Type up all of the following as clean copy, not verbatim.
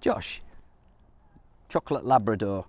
Josh, chocolate Labrador.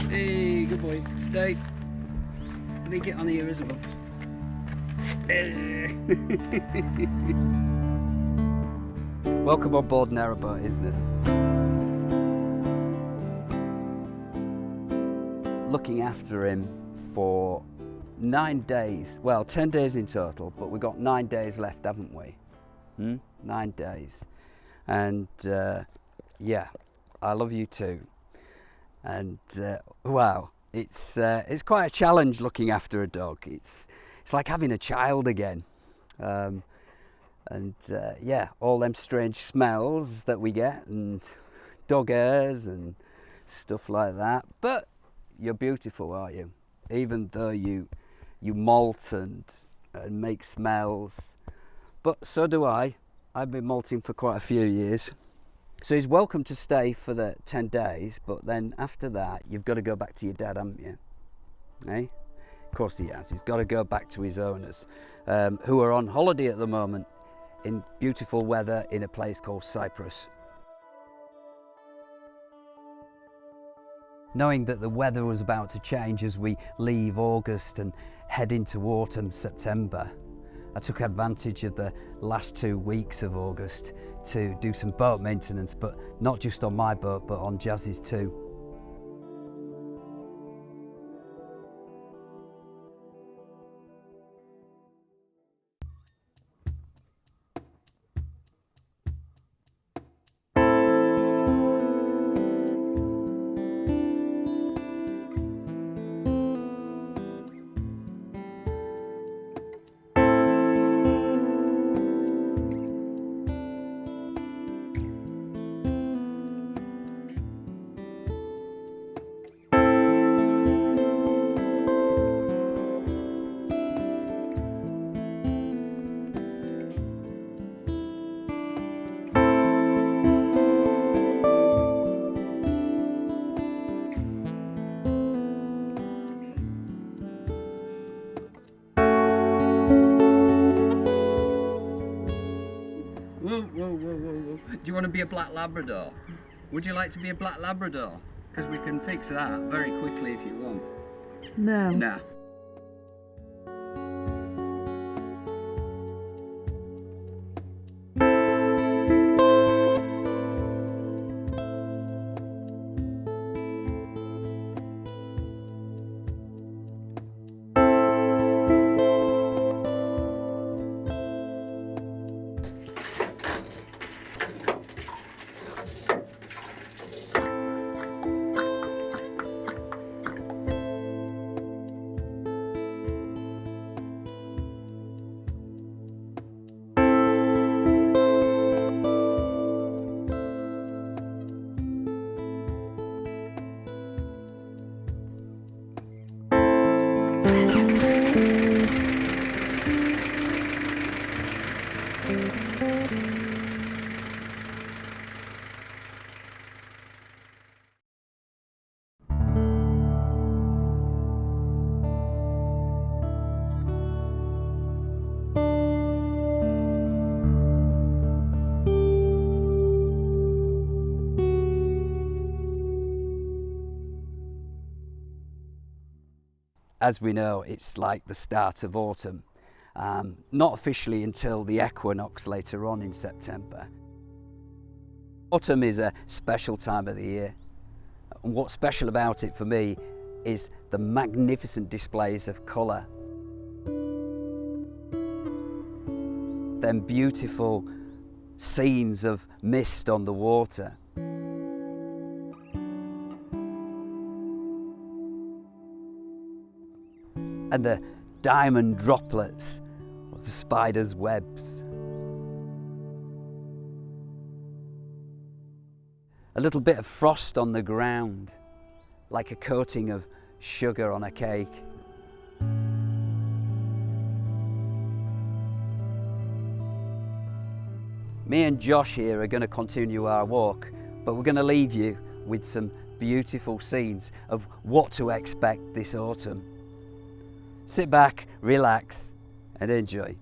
Hey, good boy. Stay. Let me get on here as well. Welcome on board Narrowboat Business. Looking after him for 9 days. Well, 10 days in total, but we've got 9 days left, haven't we? 9 days. And yeah, I love you too. And wow, it's quite a challenge looking after a dog. It's like having a child again. Yeah, all them strange smells that we get and dog hairs and stuff like that. But you're beautiful, aren't you? Even though you molt and make smells. But so do I. I've been molting for quite a few years. So he's welcome to stay for the 10 days, but then after that, you've got to go back to your dad, haven't you? Eh? Of course he has. He's got to go back to his owners, who are on holiday at the moment in beautiful weather in a place called Cyprus. Knowing that the weather was about to change as we leave August and head into autumn, September, I took advantage of the last 2 weeks of August to do some boat maintenance, but not just on my boat, but on Jazz's too. Whoa. Do you want to be a black Labrador? Would you like to be a black Labrador? Because we can fix that very quickly if you want. No. Nah. As we know, it's like the start of autumn, not officially until the equinox later on in September. Autumn is a special time of the year, and what's special about it for me is the magnificent displays of colour. them beautiful scenes of mist on the water. And the diamond droplets of spiders' webs. A little bit of frost on the ground, like a coating of sugar on a cake. Me and Josh here are going to continue our walk, but we're going to leave you with some beautiful scenes of what to expect this autumn. Sit back, relax, and enjoy.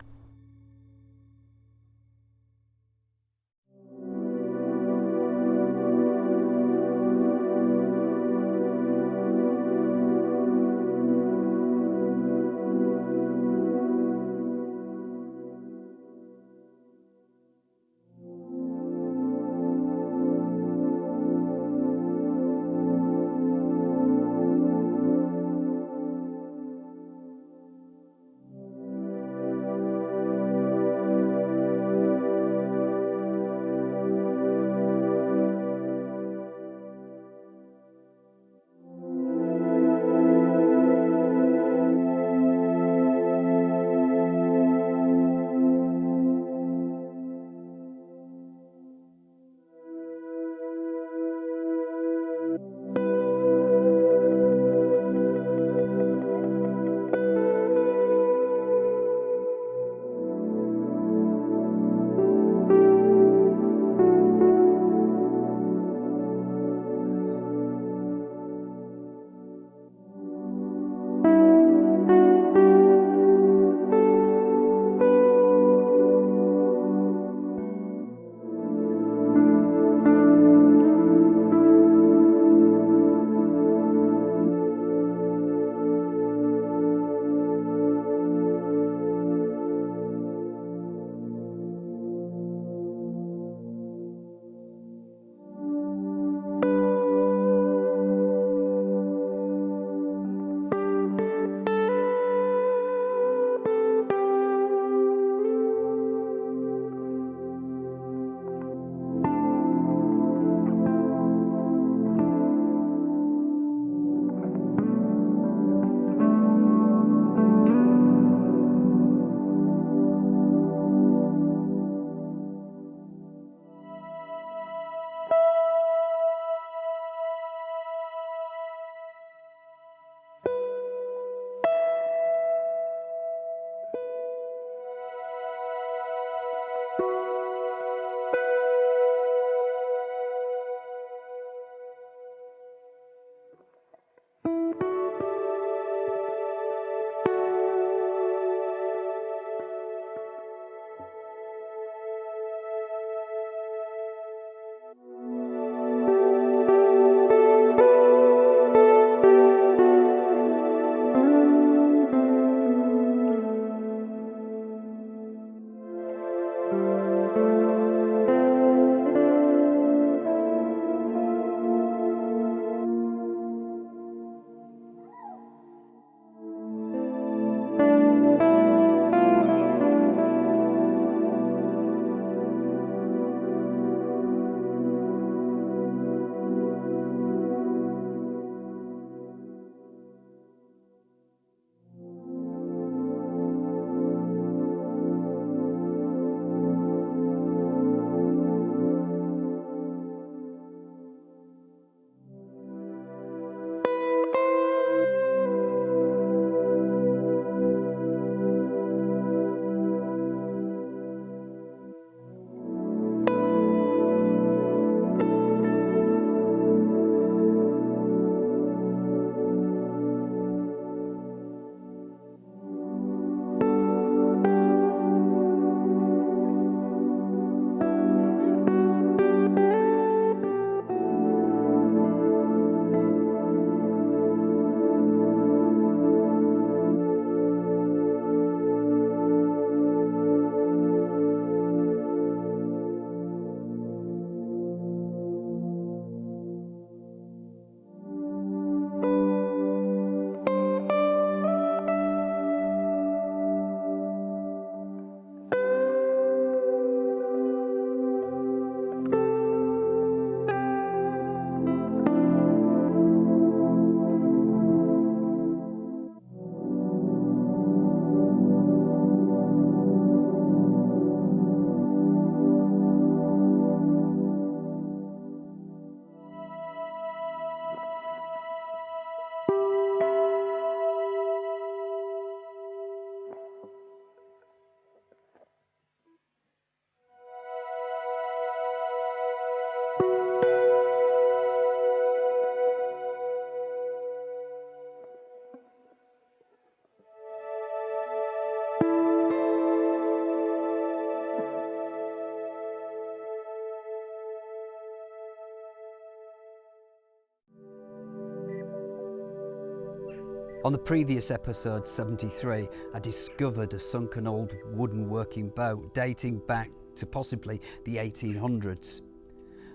On the previous episode 73, I discovered a sunken old wooden working boat dating back to possibly the 1800s.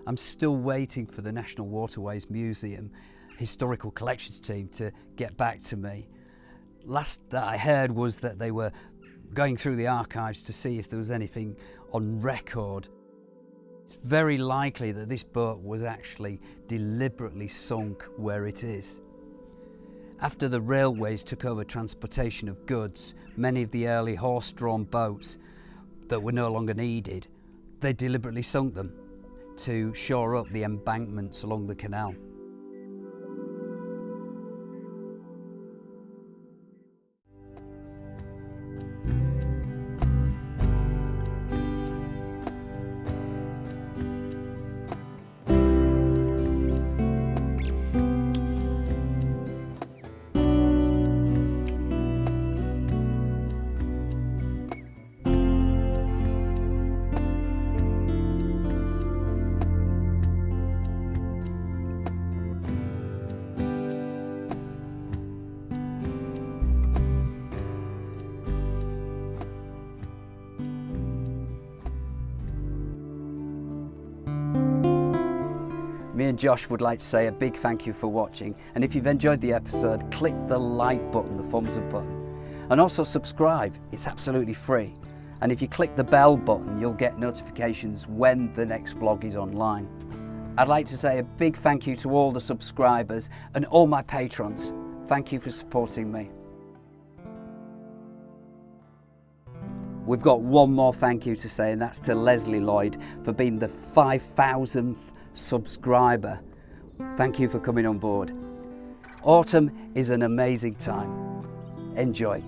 I'm still waiting for the National Waterways Museum Historical Collections team to get back to me. Last that I heard was that they were going through the archives to see if there was anything on record. It's very likely that this boat was actually deliberately sunk where it is. After the railways took over transportation of goods, many of the early horse-drawn boats that were no longer needed, they deliberately sunk them to shore up the embankments along the canal. Me and Josh would like to say a big thank you for watching, and if you've enjoyed the episode, click the like button, the thumbs up button, and also subscribe. It's absolutely free, and if you click the bell button you'll get notifications when the next vlog is online. I'd like to say a big thank you to all the subscribers and all my patrons. Thank you for supporting me. We've got one more thank you to say, and that's to Leslie Lloyd for being the 5,000th subscriber. Thank you for coming on board. Autumn is an amazing time. Enjoy.